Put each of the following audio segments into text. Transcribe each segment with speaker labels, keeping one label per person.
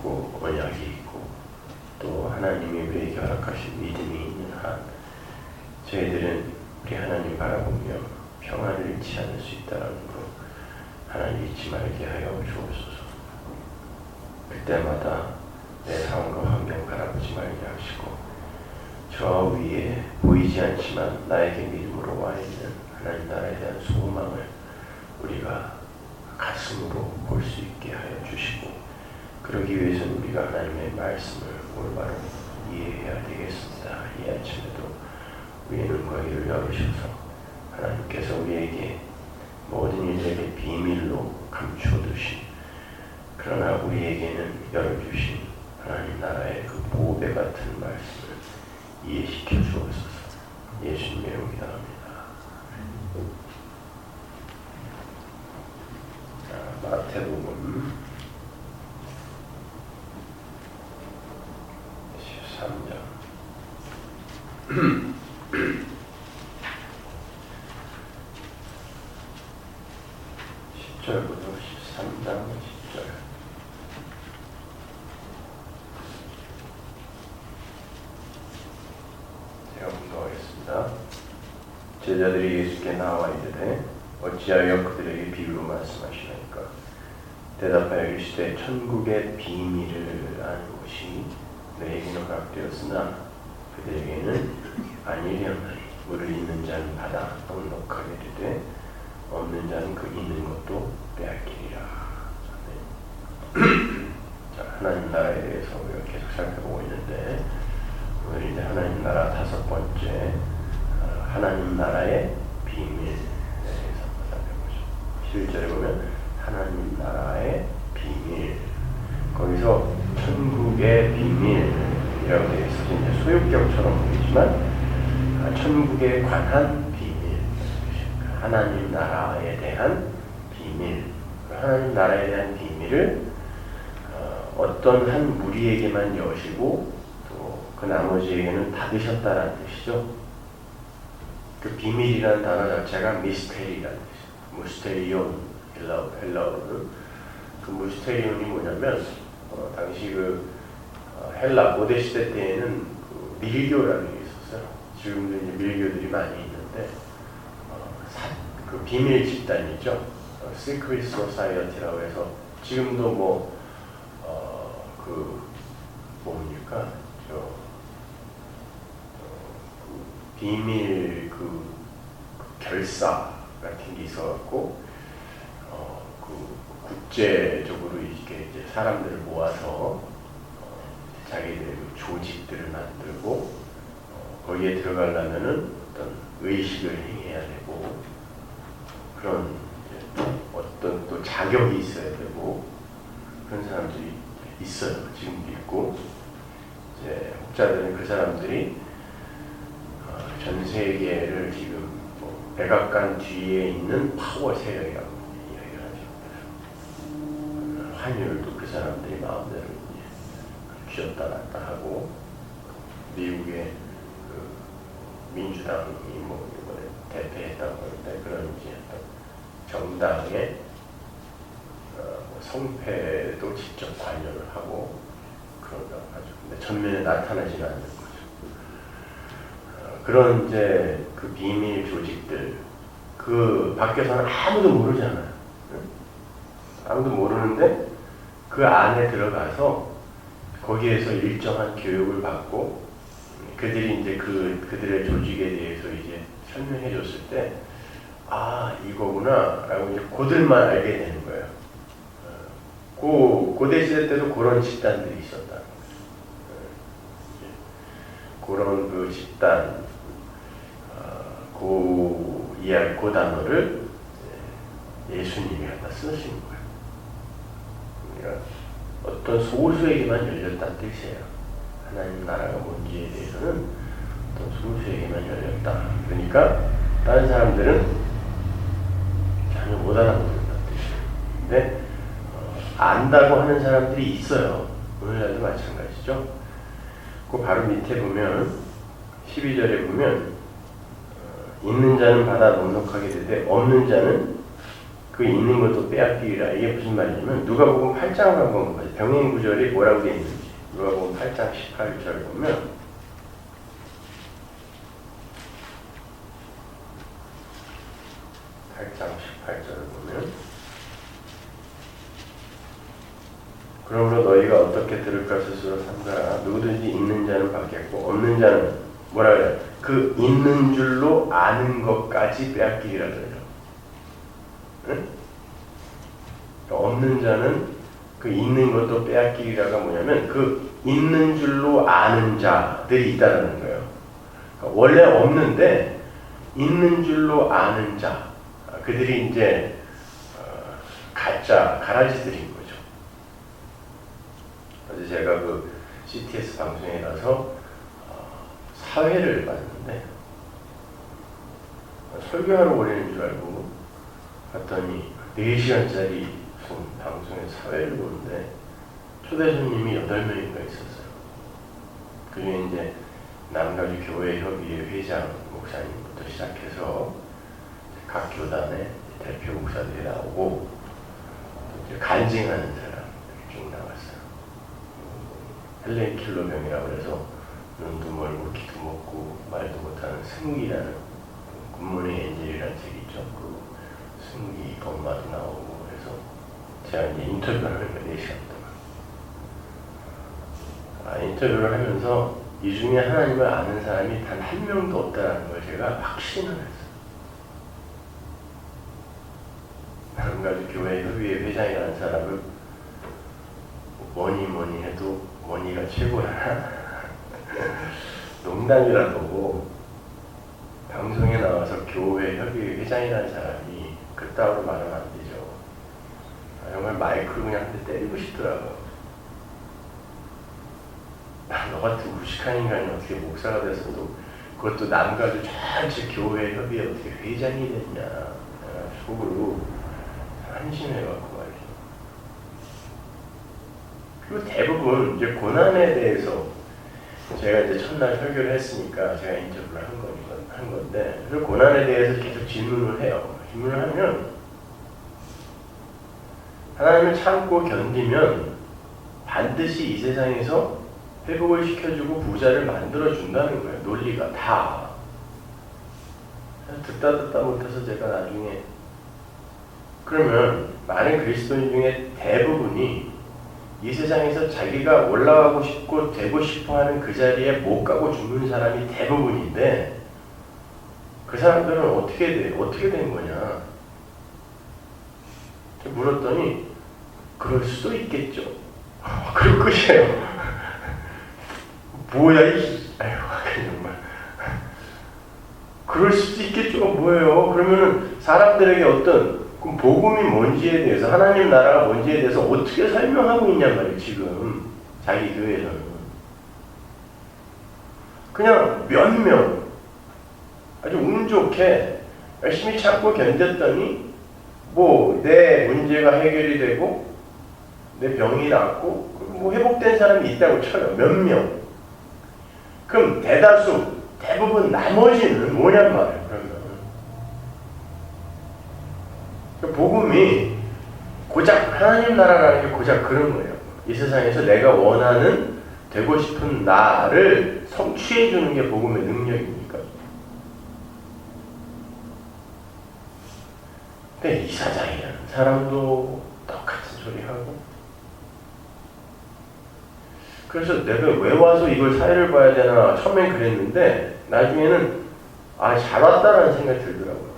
Speaker 1: 있고 언약이 있고 또 하나님이 우리에게 허락하신 믿음이 있는 한 저희들은 우리 하나님 바라보며 평안을 잃지 않을 수 있다는 것 하나님 잊지 말게 하여 주옵소서. 그때마다 내 상황과 환경 바라보지 말게 하시고 저 위에 보이지 않지만 나에게 믿음으로 와 있는 하나님 나라에 대한 소망을 우리가 가슴으로 볼 수 있게 하여 주시고 그러기 위해서는 우리가 하나님의 말씀을 올바로 이해해야 되겠습니다. 이 아침에도 우리의 눈과 귀를 열으셔서 하나님께서 우리에게 모든 일들을 비밀로 감추어두신 그러나 우리에게는 열어주신 하나님 나라의 그 보배 같은 말씀을 이해시켜 주옵소서. 예수님의 이름으로 기도합니다. 마태복음 13장 10절부터 13장 10절. 제가 공부하겠습니다. 제자들이 예수께 나와 이르되 어찌하여 그들에게 비유로 말씀하시나이까? 대답하여 이르시되 천국의 비밀을 아는 것이 너에게는 허락되었으나 그들에게는 아니려나니 물을 있는 자는 받아 넉넉하게 되되 없는 자는 그 있는 것도 빼앗기리라. 자, 하나님 나라에 대해서 우리가 계속 살펴보고 있는데 오늘 이제 하나님 나라 다섯 번째 하나님 나라의 비밀에 대해서 살펴보죠. 11절에 보면 하나님 나라의 비밀, 거기서 천국의 비밀이라고 되어 있어서 이제 소유격처럼 보이지만 천국에 관한 비밀, 하나님 나라에 대한 비밀, 하나님 나라에 대한 비밀을 어떤 한 무리에게만 여시고 또 그 나머지에게는 닫으셨다라는 뜻이죠. 그 비밀이라는 단어 자체가 미스테리라는 뜻이에요. 무스테리온, 헬라어로. 그 무스테리온이 뭐냐면 당시 그 헬라 고대 시대 때에는 그 밀교라는 게 있었어요. 지금도 이제 밀교들이 많이 있는데 그 비밀 집단이죠. Secret Society라고 해서 지금도 뭡니까? 비밀 결사 같은 게 있어갖고 국제적으로 이렇게 이제 사람들을 모아서 자기들의 조직들을 만들고 거기에 들어가려면은 어떤 의식을 행해야 되고 그런 어떤 또 자격이 있어야 되고 그런 사람들이 있어요. 지금도 있고 이제 혹자들은 그 사람들이 전 세계를 지금 백악관 뒤에 있는 파워 세력이라고 이야기를 하죠. 환율도 그 사람들이 마음대로 쥐었다 놨다 하고 미국의 그 민주당이 이번에 대패했다고 하는데 그런 이제 정당의 성패도 직접 관여를 하고 그런다고 하죠. 근데 전면에 나타나지는 않는 거죠. 그런 이제 그 비밀 조직들 그 밖에서는 아무도 모르잖아요. 아무도 모르는데 그 안에 들어가서 거기에서 일정한 교육을 받고 그들이 이제 그들의 조직에 대해서 이제 설명해 줬을 때 이거구나 라고 이제 그들만 알게 되는 거예요. 고대 시대 때도 그런 집단들이 있었다. 그런 그 집단 그 단어를 예수님이 갖다 쓰신 거예요. 그러니까 어떤 소수에게만 열렸다는 뜻이에요. 하나님 나라가 뭔지에 대해서는 어떤 소수에게만 열렸다. 그러니까 다른 사람들은 전혀 못 알아보는다는 뜻이에요. 근데 안다고 하는 사람들이 있어요. 오늘날도 마찬가지죠. 그 바로 밑에 보면 12절에 보면 있는 자는 받아 넉넉하게 되되 없는 자는 그 있는 것도 빼앗기리라. 이게 무슨 말이냐면 누가복음 8장을 한번 보세요. 병행 구절이 뭐라고 되어 있는지. 누가복음 8장 18절 보면 8장 18절을 보면 그러므로 너희가 어떻게 들을까 스스로 삼가라. 누구든지 있는 자는 받겠고 없는 자는 뭐라 그래요? 그 있는 줄로 아는 것까지 빼앗기리라 그래요. 응? 없는 자는 그 있는 것도 빼앗기리라가 뭐냐면 그 있는 줄로 아는 자들이 있다는 거예요. 그러니까 원래 없는데 있는 줄로 아는 자, 그들이 이제 가짜 가라지들인 거죠. 어제 제가 그 CTS 방송에 가서 사회를 봤는데 설교하러 오려는 줄 알고 봤더니 4시간짜리 방송에 사회를 보는데 초대 손님이 8명인가 있었어요. 그 중에 이제 남가주 교회협의회 회장 목사님부터 시작해서 각 교단의 대표 목사들이 나오고 간증하는 사람들이 쭉 나왔어요. 헬렌 킬러 병이라고 해서 눈도 멀고 귀도 먹고 말도 못하는 승기라는 굿모닝 엔젤이라는 책이 있죠. 그 승기 엄마도 나오고 해서 제가 이제 인터뷰를 하는 거예요. 4시간 동안. 인터뷰를 하면서 이 중에 하나님을 아는 사람이 단 한 명도 없다는 걸 제가 확신을 했어요. 남가주 교회 협의회 회장이라는 사람을 뭐니 해도 뭐니가 최고야. 농담이라도 방송에 나와서 교회 협의회 회장이라는 사람이 그따위로 말하면 안 되죠. 정말 마이크로 그냥 한 대 때리고 싶더라고요. 너 같은 무식한 인간이 어떻게 목사가 돼서도 그것도 남가주 전체 교회 협의회 어떻게 회장이 됐냐. 속으로 한심해갖고 말이죠. 그리고 대부분 이제 고난에 대해서 제가 이제 첫날 설교를 했으니까 제가 인터뷰를 한 건데, 그래서 고난에 대해서 계속 질문을 해요. 질문을 하면 하나님을 참고 견디면 반드시 이 세상에서 회복을 시켜주고 부자를 만들어준다는 거예요. 논리가 다. 듣다 못해서 제가 나중에 그러면 많은 그리스도인 중에 대부분이 이 세상에서 자기가 올라가고 싶고 되고 싶어하는 그 자리에 못 가고 죽는 사람이 대부분인데 그 사람들은 어떻게 된 거냐 물었더니 그럴 수도 있겠죠. 그럴 것이에요. 뭐야 정말 그럴 수도 있겠죠. 뭐예요? 그러면은 사람들에게 어떤 그럼 복음이 뭔지에 대해서 하나님 나라가 뭔지에 대해서 어떻게 설명하고 있냔 말이에요. 지금 자기 교회에서는 그냥 몇 명 아주 운 좋게 열심히 참고 견뎠더니 뭐 내 문제가 해결이 되고 내 병이 낫고 뭐 회복된 사람이 있다고 쳐요. 몇 명. 그럼 대부분 나머지는 뭐냔 말이에요. 그러면 복음이 고작 하나님 나라라는 게 고작 그런 거예요. 이 세상에서 내가 원하는 되고 싶은 나를 성취해 주는 게 복음의 능력이니까. 근데 이사장이라는 사람도 똑같은 소리 하고, 그래서 내가 왜 와서 이걸 사회를 봐야 되나 처음엔 그랬는데 나중에는 잘 왔다라는 생각이 들더라고요.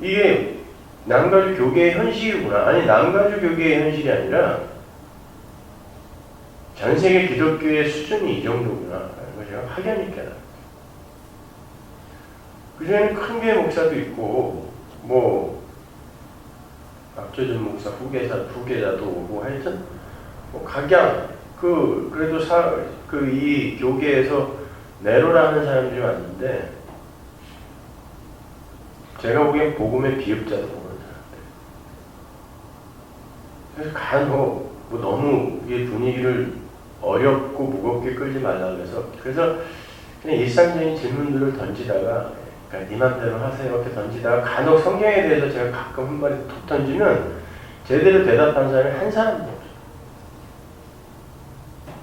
Speaker 1: 이게 남가주 교계의 현실이구나. 아니 남가주 교계의 현실이 아니라 전 세계 기독교의 수준이 이 정도구나 라는 걸 제가 확연히 깨달았어요. 그중에는 큰 교회 목사도 있고 뭐 박재준 목사 후계자도 오고 하여튼 뭐 각양 그래도 이 교계에서 내로라는 사람들이 왔는데 제가 보기엔 복음의 비읍자도 보는 사람들. 그래서 과연 뭐 너무 이 분위기를 어렵고 무겁게 끌지 말라 그래서 그냥 일상적인 질문들을 던지다가 그러니까 네 맘대로 하세요 이렇게 던지다가 간혹 성경에 대해서 제가 가끔 한 마디 톡 던지면 제대로 대답한 사람이 한 사람도 없어요.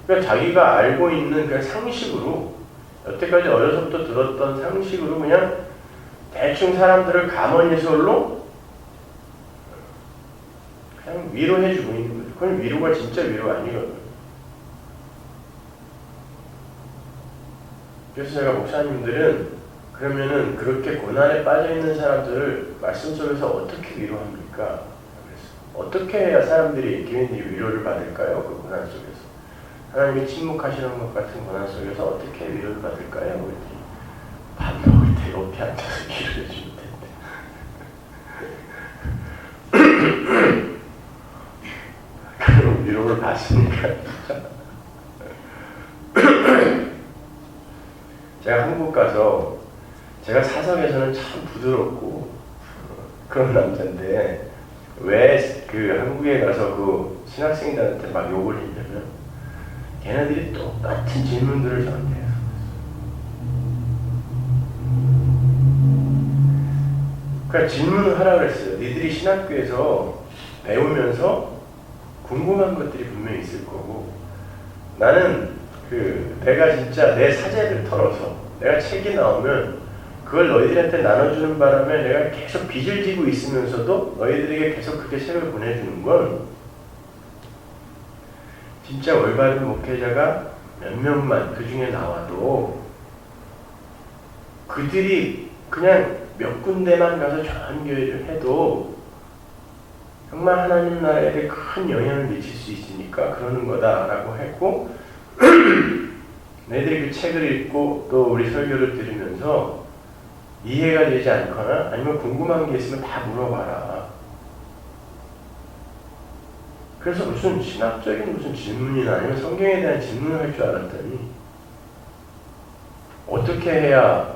Speaker 1: 그러니까 자기가 알고 있는 그 상식으로 여태까지 어려서부터 들었던 상식으로 그냥 대충 사람들을 가머니솔로 그냥 위로해주고 있는 거죠. 그건 위로가 진짜 위로가 아니거든요. 그래서 제가 목사님들은 그러면은 그렇게 고난에 빠져있는 사람들을 말씀 속에서 어떻게 위로합니까? 그래서 어떻게 해야 사람들이, 교인들이 위로를 받을까요? 그 고난 속에서. 하나님이 침묵하시는 것 같은 고난 속에서 어떻게 위로를 받을까요? 그랬더니 밥 먹을 때 옆에 앉아서 위로해 주면 된대. 그럼 위로를 받습니까? 제가 한국 가서 제가 사석에서는 참 부드럽고 그런 남자인데 왜 그 한국에 가서 그 신학생들한테 막 욕을 했냐면 걔네들이 똑같은 질문들을 저한테 해요. 그러니까 질문을 하라 그랬어요. 니들이 신학교에서 배우면서 궁금한 것들이 분명히 있을 거고 나는 내가 진짜 내 사재를 털어서 내가 책이 나오면 그걸 너희들한테 나눠주는 바람에 내가 계속 빚을 지고 있으면서도 너희들에게 계속 그렇게 책을 보내주는 건 진짜 올바른 목회자가 몇 명만 그 중에 나와도 그들이 그냥 몇 군데만 가서 전교회를 해도 정말 하나님 나라에 큰 영향을 미칠 수 있으니까 그러는 거다라고 했고 너희들이 그 책을 읽고 또 우리 설교를 들으면서 이해가 되지 않거나 아니면 궁금한 게 있으면 다 물어봐라. 그래서 무슨 신학적인 무슨 질문이나 아니면 성경에 대한 질문을 할 줄 알았더니 어떻게 해야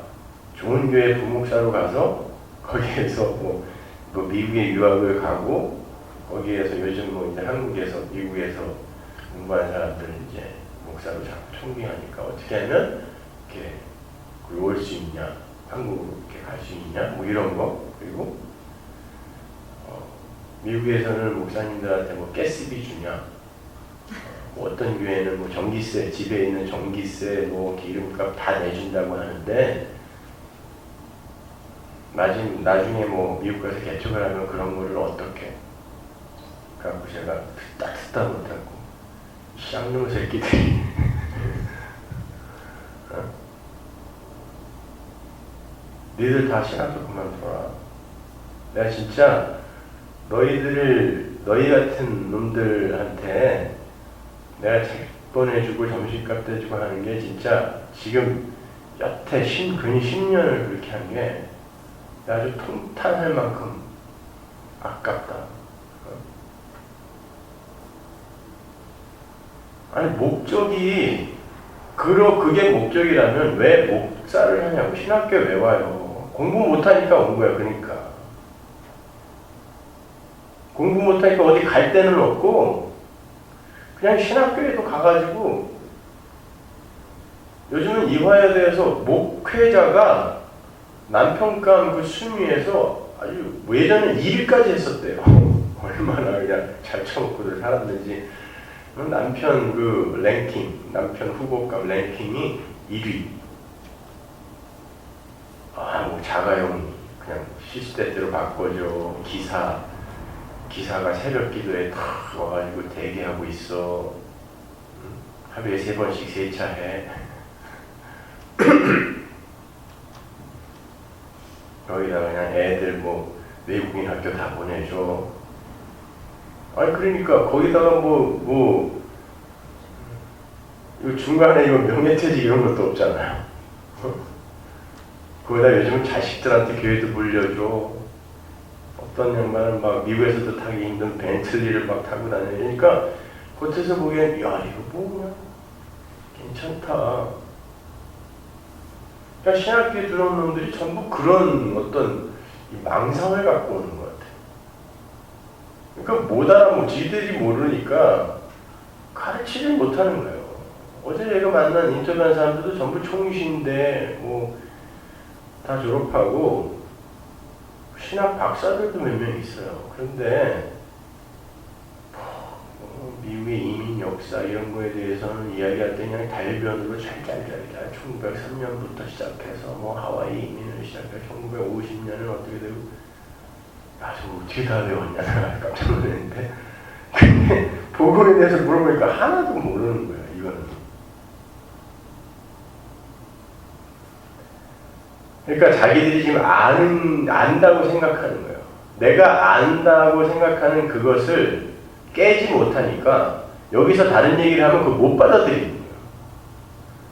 Speaker 1: 좋은 교회 부목사로 가서 거기에서 뭐 미국에 유학을 가고 거기에서 요즘 뭐 이제 한국에서 미국에서 공부한 사람들은 이제 목사로 자꾸 총빙하니까 어떻게 하면 이렇게 올 수 있냐, 한국으로 이렇게 갈 수 있냐, 뭐 이런 거. 그리고 미국에서는 목사님들한테 뭐 가스비 주냐, 뭐 어떤 교회는 뭐 전기세, 집에 있는 전기세, 뭐 기름값 다 내준다고 하는데 나중에 뭐 미국 가서 개척을 하면 그런 거를 어떻게? 그래갖고 제가 듣다 못하고 쌍놈 새끼들이 너희들 다 신학교 그만둬라. 내가 진짜 너희 같은 놈들한테 내가 책 보내주고 점심값 대주고 하는 게 진짜 지금 여태 근히 10년을 그렇게 한 게 아주 통탄할 만큼 아깝다. 아니 목적이 그게 목적이라면 왜 목사를 하냐고. 신학교에 왜 와요? 공부 못하니까 온 거야. 그러니까 공부 못하니까 어디 갈 데는 없고 그냥 신학교에도 가가지고 요즘은 이화여대에서 목회자가 남편감 그 순위에서 아주 예전에 1위까지 했었대요. 얼마나 그냥 잘 처먹고들 살았는지. 남편 그 랭킹, 남편 후보감 랭킹이 1위. 뭐 자가용 그냥 시스템대로 바꿔줘. 기사가 새벽 기도에 탁 와가지고 대기하고 있어. 하루에 3번씩 세차해. 거기다가 그냥 애들 뭐 외국인 학교 다 보내줘. 아니 그러니까 거기다가 이거 중간에 이거 명예퇴직 이런 것도 없잖아요. 거기다 요즘은 자식들한테 교회도 물려줘. 어떤 양반은 막 미국에서도 타기 힘든 벤틀리를 막 타고 다니니까 겉에서 보기엔 야 이거 뭐냐 괜찮다. 그러니까 신학교에 들어온 놈들이 전부 그런 어떤 망상을 갖고 오는 것 같아요. 그러니까 못 알아먹, 지들이 모르니까 가르치질 못하는 거예요. 어제 제가 만난 인터뷰한 사람들도 전부 총신대, 뭐 다 졸업하고 신학 박사들도 몇 명 있어요. 그런데 미국의 이민 역사 이런 거에 대해서는 이야기할 때 그냥 달변으로 짤짤짤짤 1903년부터 시작해서 뭐 하와이 이민을 시작해서 1950년은 어떻게 되고 저 어떻게 다 외웠냐 깜짝 놀랐는데 근데 복음에 대해서 물어보니까 하나도 모르는 거예요. 이거는. 그러니까 자기들이 지금 안다고 생각하는 거예요. 내가 안다고 생각하는 그것을 깨지 못하니까 여기서 다른 얘기를 하면 그걸 못 받아들이는 거예요.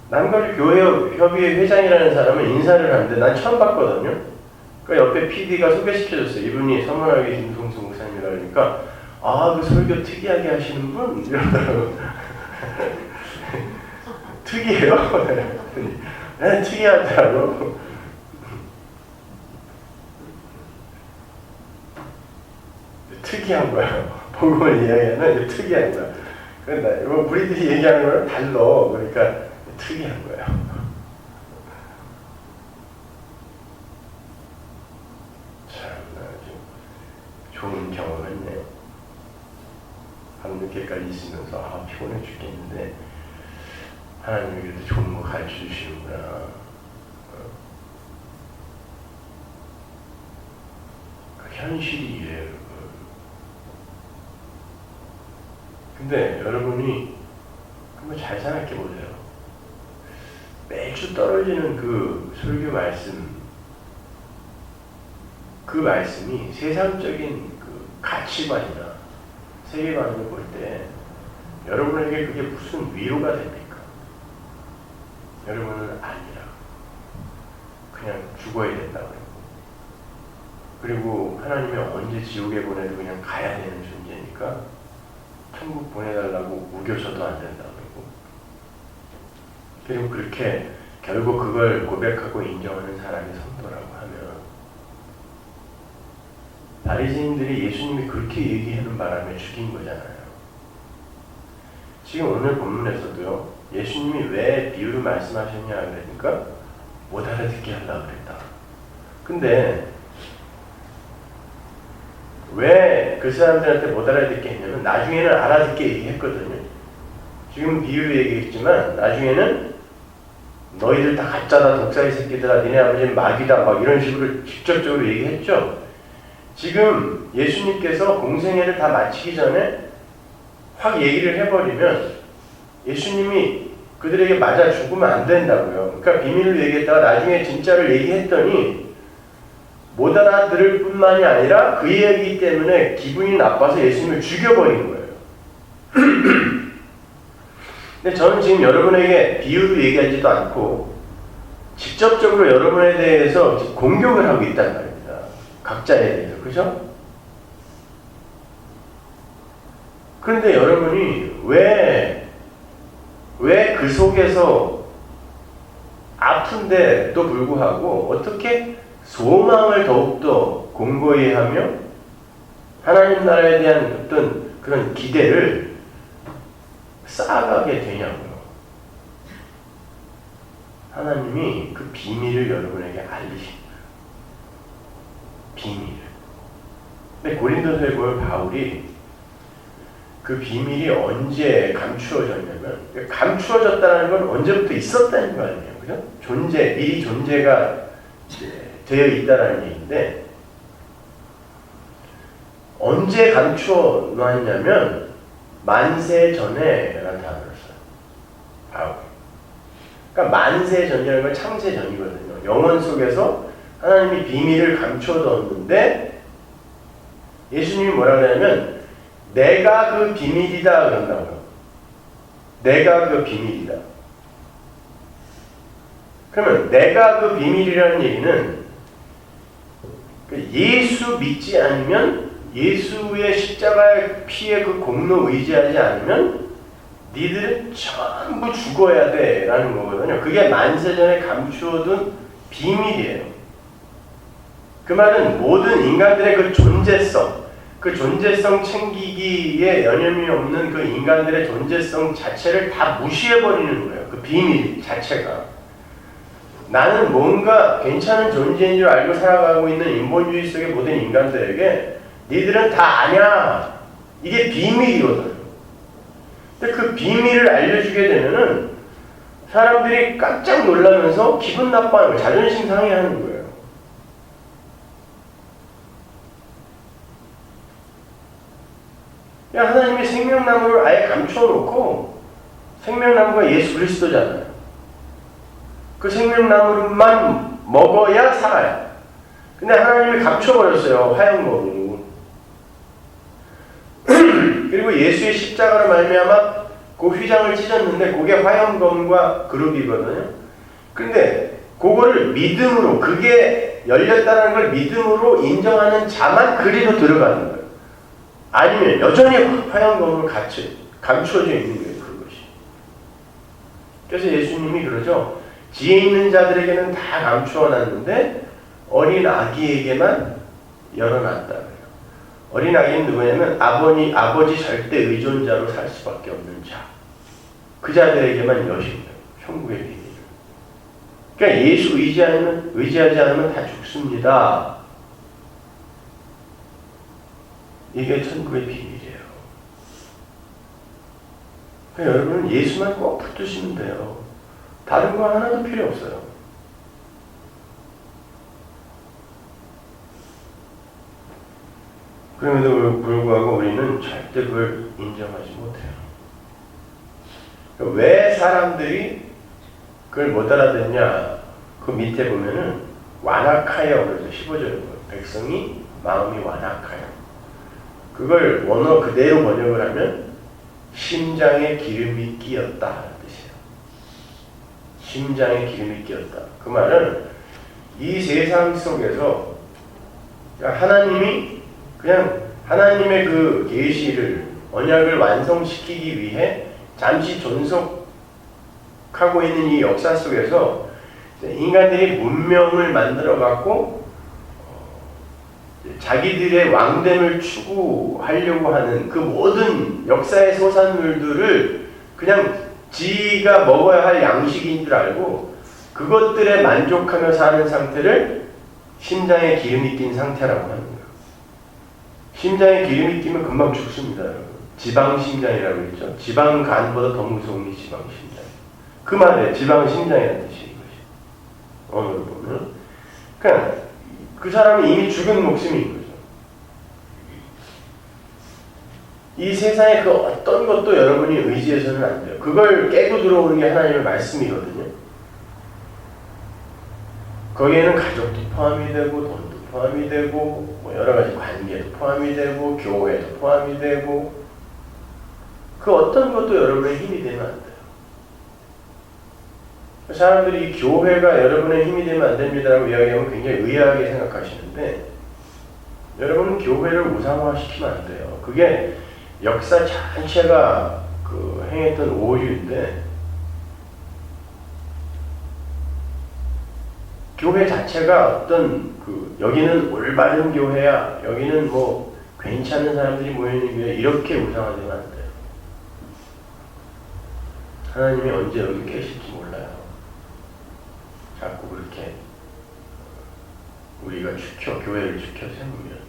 Speaker 1: 남가주 교회 협의회 회장이라는 사람은 인사를 하는데 난 처음 봤거든요. 그러니까 옆에 PD가 소개시켜줬어요. 이분이 서문학의 김성수 목사님이라 그러니까 그 설교 특이하게 하시는 분? 이러더라고요. 특이해요? 네, 특이하더라고. 특이한 거예요. 복음을 이야기하는 특이한 거야. 그런데 우리들이 얘기하는 거랑 달라. 그러니까 특이한 거예요. 참 아주 좋은 경험했네요. 밤늦게까지 있으면서 피곤해 죽겠는데 하나님이 그래도 좋은 거 가르쳐 주시는구나. 현실이 이래요, 여러분. 근데 여러분이 한번 잘 생각해 보세요. 매주 떨어지는 그 설교 말씀, 그 말씀이 세상적인 그 가치관이나 세계관을 볼 때 여러분에게 그게 무슨 위로가 됩니까? 여러분은 아니라 그냥 죽어야 된다고 해요. 그리고 하나님이 언제 지옥에 보내도 그냥 가야 되는 존재니까 천국 보내달라고 우겨서도 안 된다고 그러고, 그리고 그렇게 결국 그걸 고백하고 인정하는 사람이 성도라고 하면 바리새인들이 예수님이 그렇게 얘기하는 바람에 죽인 거잖아요. 지금 오늘 본문에서도요, 예수님이 왜 비유를 말씀하셨냐 그러니까 못 알아듣게 하려고 그랬다. 근데 왜 그 사람들한테 못 알아듣게 했냐면 나중에는 알아듣게 얘기했거든요. 지금 비유로 얘기했지만 나중에는 너희들 다 가짜다, 독사의 새끼들아, 니네 아버지는 마귀다, 막 이런 식으로 직접적으로 얘기했죠. 지금 예수님께서 공생애를 다 마치기 전에 확 얘기를 해버리면 예수님이 그들에게 맞아 죽으면 안 된다고요. 그러니까 비밀로 얘기했다가 나중에 진짜를 얘기했더니 못 알아들을 뿐만이 아니라 그 이야기 때문에 기분이 나빠서 예수님을 죽여버린 거예요. 근데 저는 지금 여러분에게 비유로 얘기하지도 않고 직접적으로 여러분에 대해서 공격을 하고 있단 말입니다. 각자에 대해서. 그죠? 그런데 여러분이 왜 그 속에서 아픈데도 불구하고 어떻게 소망을 더욱더 공고히 하며 하나님 나라에 대한 어떤 그런 기대를 쌓아가게 되냐고요. 하나님이 그 비밀을 여러분에게 알리십니다. 비밀을. 근데 고린도서에 보면 바울이 그 비밀이 언제 감추어졌냐면, 감추어졌다는 건 언제부터 있었다는 거 아니에요. 그죠? 미리 존재가 되어 있다는 얘기인데, 언제 감추어 놨냐면 만세 전에 나타났어요. 바울. 그러니까 만세 전이라는 건 창세 전이거든요. 영원 속에서 하나님이 비밀을 감추어 뒀는데 예수님이 뭐라 그러냐면 내가 그 비밀이다 그런다고요. 내가 그 비밀이다. 그러면 내가 그 비밀이라는 얘기는 예수 믿지 않으면, 예수의 십자가의 피의 그 공로 의지하지 않으면 니들은 전부 죽어야 돼 라는 거거든요. 그게 만세전에 감추어둔 비밀이에요. 그 말은 모든 인간들의 그 존재성 챙기기에 여념이 없는 그 인간들의 존재성 자체를 다 무시해버리는 거예요. 그 비밀 자체가. 나는 뭔가 괜찮은 존재인 줄 알고 살아가고 있는 인본주의 속의 모든 인간들에게 니들은 다 아냐. 이게 비밀이거든. 근데 그 비밀을 알려주게 되면은 사람들이 깜짝 놀라면서 기분 나빠하는 거예요. 자존심 상해하는 거예요. 그냥 하나님이 생명나무를 아예 감춰놓고 생명나무가 예수 그리스도잖아요. 그 생명나무만 먹어야 살아요. 근데 하나님이 감춰버렸어요. 화형검으로. 그리고 예수의 십자가로 말미암아 그 휘장을 찢었는데 그게 화형검과 그룹이거든요. 근데 그거를 믿음으로, 그게 열렸다는 걸 믿음으로 인정하는 자만 그리로 들어가는 거예요. 아니면 여전히 화형검으로 감춰져 있는 거예요. 그것이. 그래서 예수님이 그러죠. 지혜 있는 자들에게는 다 감추어놨는데 어린 아기에게만 열어놨다. 어린 아기는 누구냐면 아버지 절대 의존자로 살 수밖에 없는 자. 그 자들에게만 여십니다. 천국의 비밀. 그러니까 예수 의지하지 않으면 다 죽습니다. 이게 천국의 비밀이에요. 그러니까 여러분은 예수만 꼭 붙드시면 돼요. 다른 거 하나도 필요 없어요. 그럼에도 불구하고 우리는 절대 그걸 인정하지 못해요. 왜 사람들이 그걸 못 알아듣냐? 그 밑에 보면은 완악하여 그러죠. 15절에 백성이 마음이 완악하여. 그걸 원어 그대로 번역을 하면 심장에 기름이 끼었다 하는 뜻이에요. 심장에 기름이 끼었다. 그 말은 이 세상 속에서 하나님이 그냥 하나님의 그 계시를 언약을 완성시키기 위해 잠시 존속하고 있는 이 역사 속에서 인간들이 문명을 만들어 갖고 자기들의 왕됨을 추구하려고 하는 그 모든 역사의 소산물들을 그냥 지가 먹어야 할 양식인 줄 알고 그것들에 만족하며 사는 상태를 심장에 기름이 낀 상태라고 하는 거예요. 심장에 기름이 끼면 금방 죽습니다. 여러분. 지방심장이라고 했죠. 지방간보다 더 무서운 게 지방심장. 그 말에 지방은 심장이라는 뜻이 이것이. 언어로 보면. 그냥 그 사람이 이미 죽은 목숨인 거죠. 이 세상에 그 어떤 것도 여러분이 의지해서는 안 돼요. 그걸 깨고 들어오는 게 하나님의 말씀이거든요. 거기에는 가족도 포함이 되고 돈도 포함이 되고 뭐 여러 가지 관계도 포함이 되고 교회도 포함이 되고 그 어떤 것도 여러분의 힘이 되면 안 돼요. 사람들이 이 교회가 여러분의 힘이 되면 안 됩니다라고 이야기하면 굉장히 의아하게 생각하시는데 여러분은 교회를 우상화시키면 안 돼요. 그게 역사 전체가 그 행했던 오류인데 교회 자체가 어떤 여기는 올바른 교회야, 여기는 뭐 괜찮은 사람들이 모여있는 교회 이렇게 우상화되면 안 돼요. 하나님이 언제 여기 계실지 몰라요. 자꾸 그렇게 우리가 교회를 지켜 세우면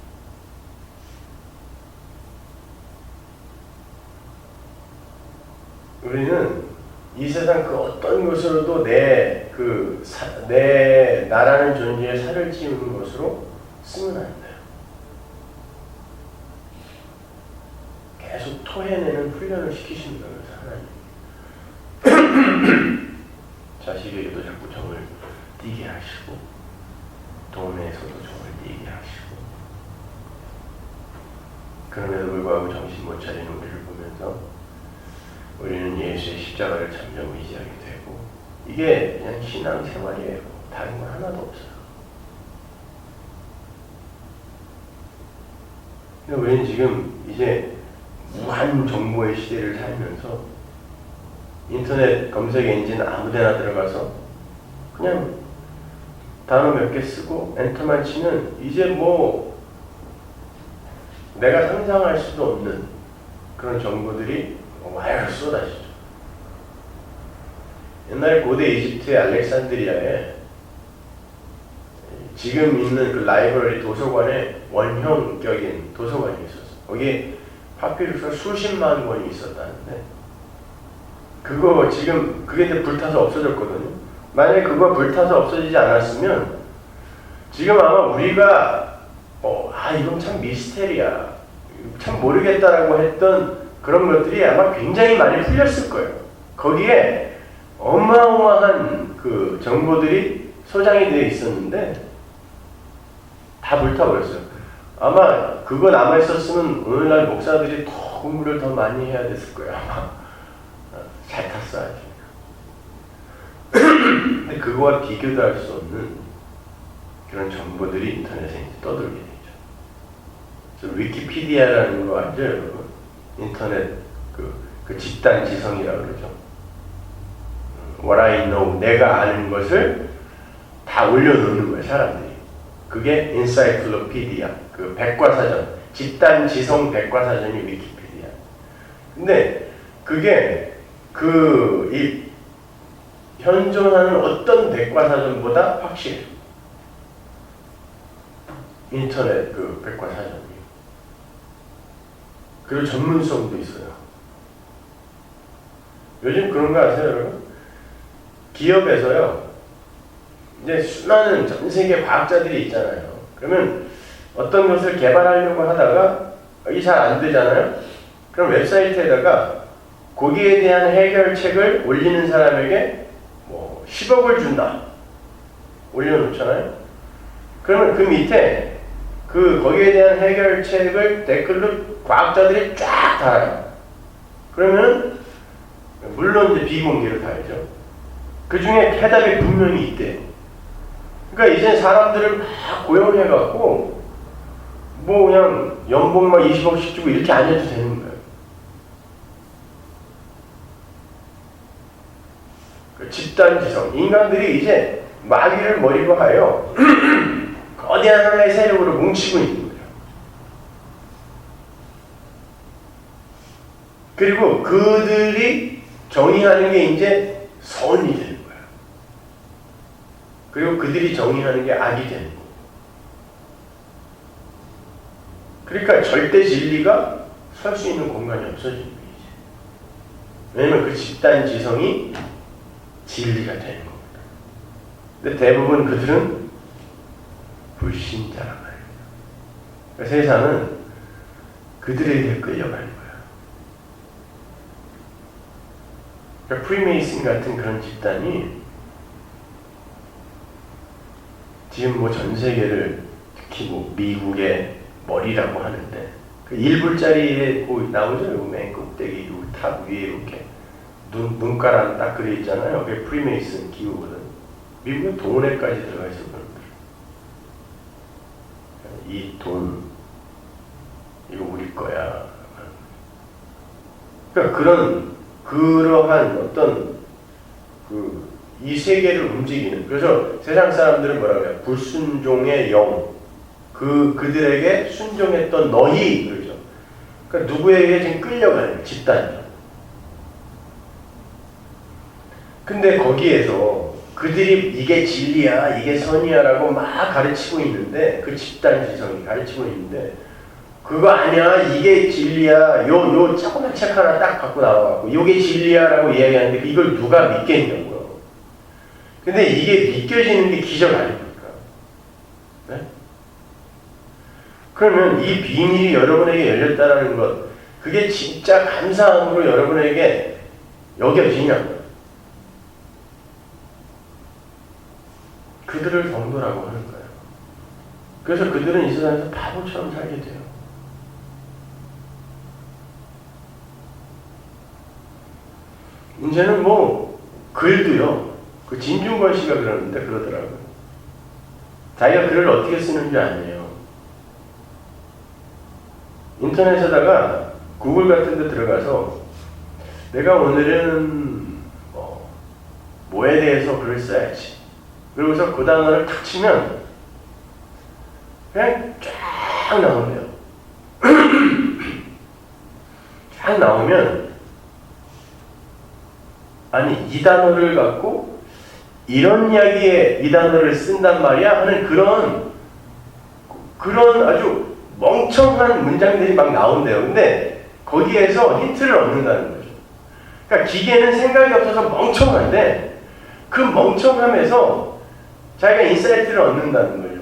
Speaker 1: 우리는 이 세상 그 어떤 것으로도 내 나라는 존재에 살을 찌우는 것으로 쓰면 안 돼요. 계속 토해내는 훈련을 시키시는 거예요, 하나님. 자식에게도 자꾸 정을 띄게 하시고, 돈에서도 정을 띄게 하시고, 그럼에도 불구하고 정신 못 차리는 우리를 보면서 우리는 예수의 십자가를 점점 의지하게 되고 이게 그냥 신앙생활이에요. 다른 건 하나도 없어요. 근데 우리는 지금 이제 무한 정보의 시대를 살면서 인터넷 검색 엔진 아무데나 들어가서 그냥 단어 몇 개 쓰고 엔터만 치면 이제 뭐 내가 상상할 수도 없는 그런 정보들이 와이어로 쏟아지죠. 옛날에 고대 이집트의 알렉산드리아에 지금 있는 그 라이브러리 도서관에 원형격인 도서관이 있었어. 거기에 파피루스가 수십만 권이 있었다는데 그거 지금 그게 이제 불타서 없어졌거든요. 만약에 그거 불타서 없어지지 않았으면 지금 아마 우리가 이건 참 미스테리야, 참 모르겠다라고 했던 그런 것들이 아마 굉장히 많이 풀렸을 거예요. 거기에 어마어마한 그 정보들이 소장이 되어 있었는데 다 불타버렸어요. 아마 그거 남아있었으면 오늘날 목사들이 더 공부를 더 많이 해야 됐을 거예요. 아마 잘 탔어야지. 근데 그거와 비교도 할 수 없는 그런 정보들이 인터넷에 이제 떠들게 되죠. 위키피디아라는 거 알죠, 여러분? 인터넷 그 집단 지성이라고 그러죠. What I know, 내가 아는 것을 다 올려놓는 거예요, 사람들이. 그게 인사이클로피디아, 그 백과사전, 집단 지성 백과사전이 위키피디아. 근데 그게 이 현존하는 어떤 백과사전보다 확실해요. 인터넷 그 백과사전이. 그리고 전문성도 있어요. 요즘 그런 거 아세요, 여러분? 기업에서요, 이제 수많은 전 세계 과학자들이 있잖아요. 그러면 어떤 것을 개발하려고 하다가 이게 잘 안 되잖아요? 그럼 웹사이트에다가 거기에 대한 해결책을 올리는 사람에게 뭐 10억을 준다. 올려놓잖아요? 그러면 그 밑에 거기에 대한 해결책을 댓글로 과학자들이 쫙 달아요. 그러면 물론 이제 비공개로 달죠. 그 중에 해답이 분명히 있대요. 그러니까 이제 사람들을 막 고용해갖고 뭐 그냥 연봉 막 20억씩 주고 이렇게 안 해도 되는 거예요. 그 집단지성, 인간들이 이제 마귀를 머리로 하여 거대한 하나의 세력으로 뭉치고 있는 거예요. 그리고 그들이 정의하는 게 이제 선이 되는 거예요. 그리고 그들이 정의하는 게 악이 되는 거예요. 그러니까 절대 진리가 설 수 있는 공간이 없어지는 거예요. 왜냐면 그 집단 지성이 진리가 되는 겁니다. 근데 대부분 그들은 불신자란 말이에요. 그러니까 세상은 그들에게 끌려가는 거예요. 그러니까 프리메이슨 같은 그런 집단이 지금 뭐 전 세계를, 특히 뭐 미국의 머리라고 하는데 그 1불짜리에 나오죠? 맨 꼭대기 탑 위에 이렇게 눈가랑 딱 그려 있잖아요. 그게 프리메이슨 기구거든. 미국은 돈에까지 들어가 있어. 이 돈 이거 우리 거야. 그러니까 그러한 어떤 이 세계를 움직이는, 그래서 세상 사람들은 뭐라고 해요? 불순종의 영, 그들에게 순종했던 너희, 그러죠. 그러니까 누구에게 지금 끌려가는 집단이죠. 근데 거기에서 그들이 이게 진리야, 이게 선이야라고 막 가르치고 있는데, 그 집단 지성이 가르치고 있는데, 그거 아니야, 이게 진리야, 요 조그만 책 하나 딱 갖고 나와갖고 요게 진리야라고 이야기하는데 이걸 누가 믿겠냐고요. 근데 이게 믿겨지는 게 기적 아닙니까? 네? 그러면 이 비밀이 여러분에게 열렸다는 것, 그게 진짜 감사함으로 여러분에게 여겨지냐고요. 그들을 성도라고 하는 거예요. 그래서 그들은 이 세상에서 바보처럼 살게 돼요. 이제는 뭐 글도요. 그 진중권 씨가 그러는데 그러더라고요. 자기가 글을 어떻게 쓰는 줄 아네요. 인터넷에다가 구글 같은 데 들어가서 내가 오늘은 뭐에 대해서 글을 써야지. 그러고서 그 단어를 탁 치면 그냥 쫙 나오네요. 쫙 나오면 아니 이 단어를 갖고 이런 이야기에 이 단어를 쓴단 말이야 하는 그런 아주 멍청한 문장들이 막 나온대요. 근데 거기에서 힌트를 얻는다는 거죠. 그러니까 기계는 생각이 없어서 멍청한데 그 멍청함에서 자기가 인사이트를 얻는다는 거죠.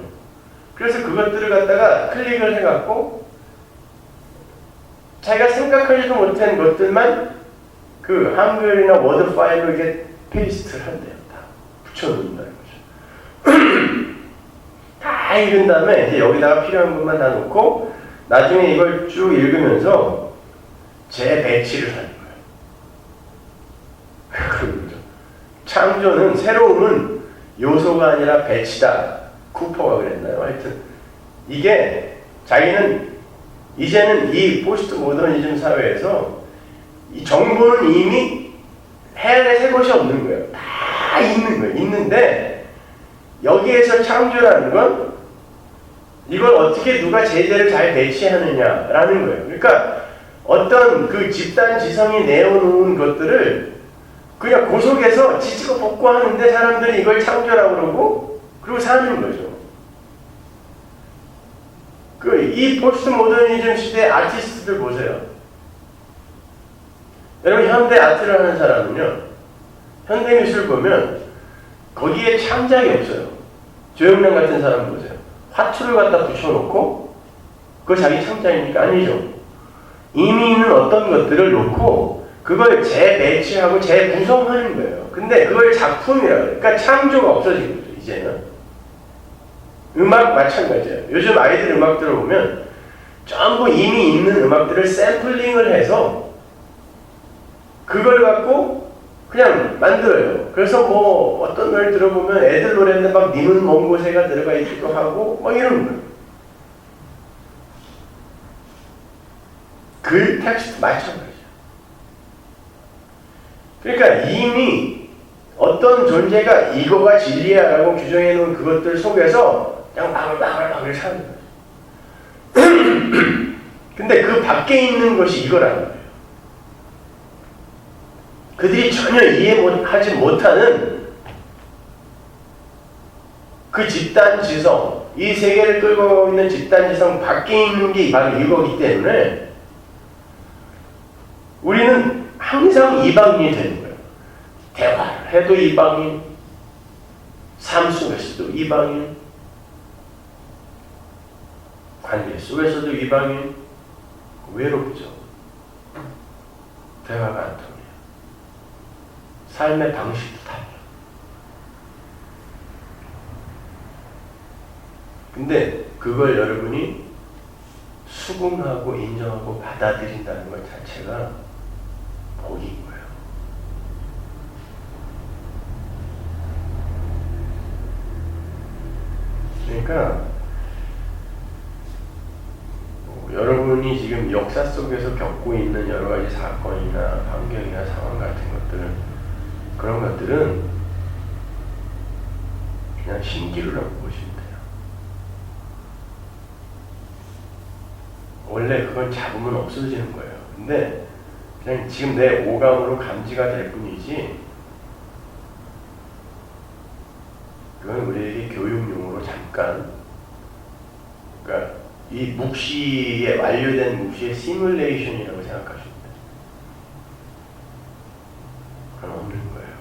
Speaker 1: 그래서 그것들을 갖다가 클릭을 해갖고 자기가 생각하지도 못한 것들만 그 한글이나 워드 파일로 이렇게 페이스트를 한대요. 다 붙여놓는다는 거죠. 다 읽은 다음에 이제 여기다가 필요한 것만 다 놓고 나중에 이걸 쭉 읽으면서 재배치를 하는 거예요. 그렇죠. 창조는 새로움은 요소가 아니라 배치다. 쿠퍼가 그랬나요? 하여튼 이게 자기는 이제는 이 포스트 모더니즘 사회에서 이 정보는 이미 해낼 것이 없는 거예요. 다 있는 거예요. 있는데 여기에서 창조라는 건 이걸 어떻게 누가 제재를 잘 배치하느냐라는 거예요. 그러니까 어떤 그 집단 지성이 내어놓은 것들을 그냥 그 속에서 지지고 볶고 하는데 사람들이 이걸 창조라고 그러고 그리고 사는 거죠. 이 포스트 모더니즘 시대의 아티스트들 보세요. 여러분 현대 아트를 하는 사람은요. 현대 미술 보면 거기에 창작이 없어요. 조영남 같은 사람 보세요. 화투를 갖다 붙여놓고 그거 자기 창작입니까? 아니죠. 이미 있는 어떤 것들을 놓고 그걸 재배치하고 재구성하는 거예요. 근데 그걸 작품이라고 해요. 그러니까 창조가 없어진 거죠. 이제는. 음악 마찬가지예요. 요즘 아이들 음악 들어보면 전부 이미 있는 음악들을 샘플링을 해서 그걸 갖고 그냥 만들어요. 그래서 뭐 어떤 노래 들어보면 애들 노래인데 막 님은 먼 곳에가 들어가 있기도 하고 막 이런 거예요. 그 텍스트 마찬가지예요. 그러니까 이미 어떤 존재가 이거가 진리야라고 규정해 놓은 그것들 속에서 그냥 방울방울 사는 거예요. 근데 그 밖에 있는 것이 이거라는 거예요. 그들이 전혀 이해하지 못하는 그 집단지성, 이 세계를 끌고 가고 있는 집단지성 밖에 있는 게 바로 이거기 때문에 우리는 항상 이방인이 되는 거예요. 대화를 해도 이방인, 삶 속에서도 이방인, 관계 속에서도 이방인, 외롭죠. 대화가 안 통해요. 삶의 방식도 달라요. 근데 그걸 여러분이 수긍하고 인정하고 받아들인다는 것 자체가 복인 거예요. 그러니까 여러분이 지금 역사 속에서 겪고 있는 여러 가지 사건이나 환경이나 상황 같은 것들, 그런 것들은 그냥 신기루라고 보시면 돼요. 원래 그건 잡으면 없어지는 거예요. 근데 그냥 지금 내 오감으로 감지가 될 뿐이지 그건 우리에게 교육용으로 잠깐, 그러니까 이 묵시의 완료된 묵시의 시뮬레이션이라고 생각하시면 돼요. 그건 없는 거예요.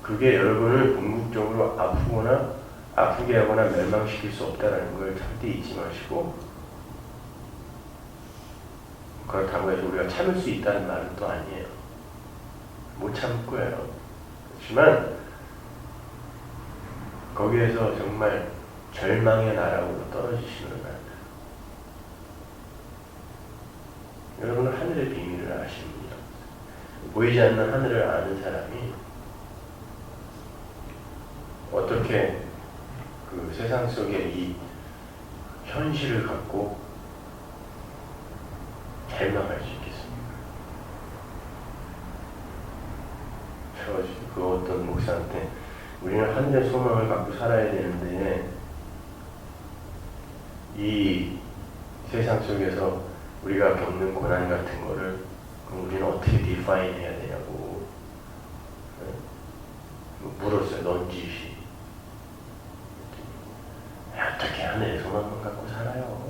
Speaker 1: 그게 여러분을 궁극적으로 아프게 하거나 멸망시킬 수 없다는 걸 절대 잊지 마시고, 그렇다고 해서 우리가 참을 수 있다는 말은 또 아니에요. 못 참을 거예요. 그렇지만 거기에서 정말 절망의 나락으로 떨어지시면 안 돼요. 여러분은 하늘의 비밀을 아십니다. 보이지 않는 하늘을 아는 사람이 어떻게 그 세상 속의 이 현실을 갖고 절망할 수 있겠습니까? 그 어떤 목사한테 우리는 하늘의 소망을 갖고 살아야 되는데 이 세상 속에서 우리가 겪는 고난 같은 거를 그럼 우리는 어떻게 디파인 해야 되냐고. 물었어요. 넌지시. 어떻게 하늘의 소망만 갖고 살아요?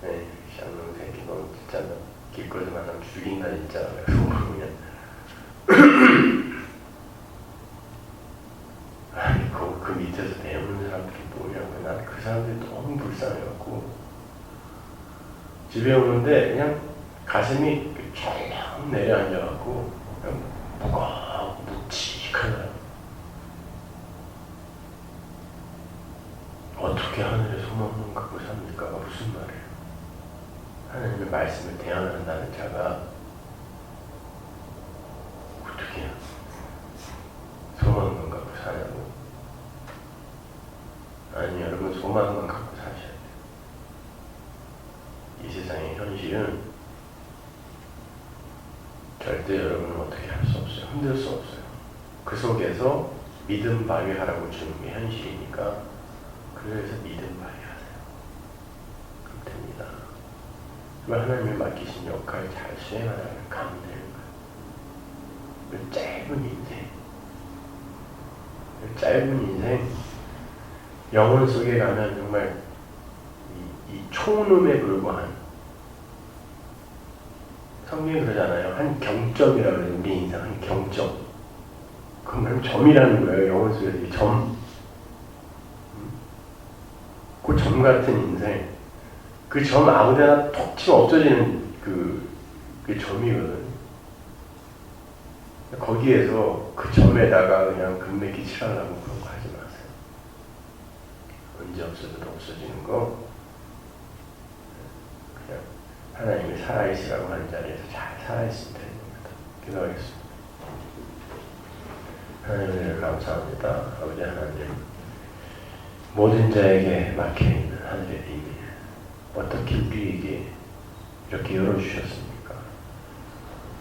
Speaker 1: 네, 쌍놈 새끼 너 진짜 너 길거리에서 만나면 죽인다 진짜. 그냥 아니 그 밑에서 배우는 사람들이 뭐냐고. 난 그 사람들이 너무 불쌍해갖고 집에 오는데 그냥 가슴이 쭉 내려앉아갖고 그냥 무겁고 묵직하다. 어떻게 하늘의 소망만 갖고 삽니까가 무슨 말이에요? 하나님의 말씀을 대항한다는 자가 어떻게 소망만 갖고 사냐고? 아니 여러분 소망만 갖고 사셔야 돼요. 이 세상의 현실은 절대 여러분은 어떻게 할 수 없어요. 흔들 수 없어요. 그 속에서 믿음 발휘하라고 주는 게 현실이니까 그래서 믿음 발휘하세요. 그럼 됩니다. 그 하나님이 맡기신 역할을 잘 수행하라는 가면 되는 거예요. 그 짧은 인생 영혼 속에 가면 정말 이 초놈에 불과한 성경이 그러잖아요. 한 경점이라고 그래요. 우리 인생 한 경점. 그 말 점이라는 거예요. 영혼 속에서 이 점. 그 점 같은 인생. 그 점 아무데나 톡 치면 없어지는 그 점이거든. 거기에서 그 점에다가 그냥 금맥기 칠하려고 그런 거 하지 마세요. 언제 없어져도 없어지는 거. 그냥 하나님이 살아있으라고 하는 자리에서 잘 살아있으면 되는 겁니다. 기도하겠습니다. 하나님을 감사합니다. 아버지 하나님, 모든 자에게 막혀있는 하늘의 비밀 어떻게 우리에게 이렇게 열어주셨습니까?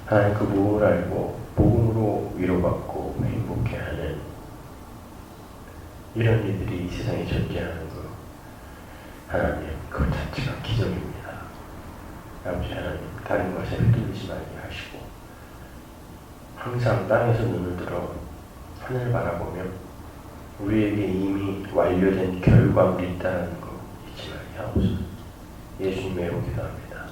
Speaker 1: 하나님 그 무엇을 알고 복음으로 위로받고 행복해하는 이런 이들이 이 세상에 존재하는 것, 하나님 그 자체가 기적입니다. 아버지 하나님, 다른 것에 휘둘리지 말게 하시고 항상 땅에서 눈을 들어 하늘을 바라보며 우리에게 이미 완료된 결과물이 있다는 것 잊지 말게 하옵소서. 예수님의 이름으로 기도합니다.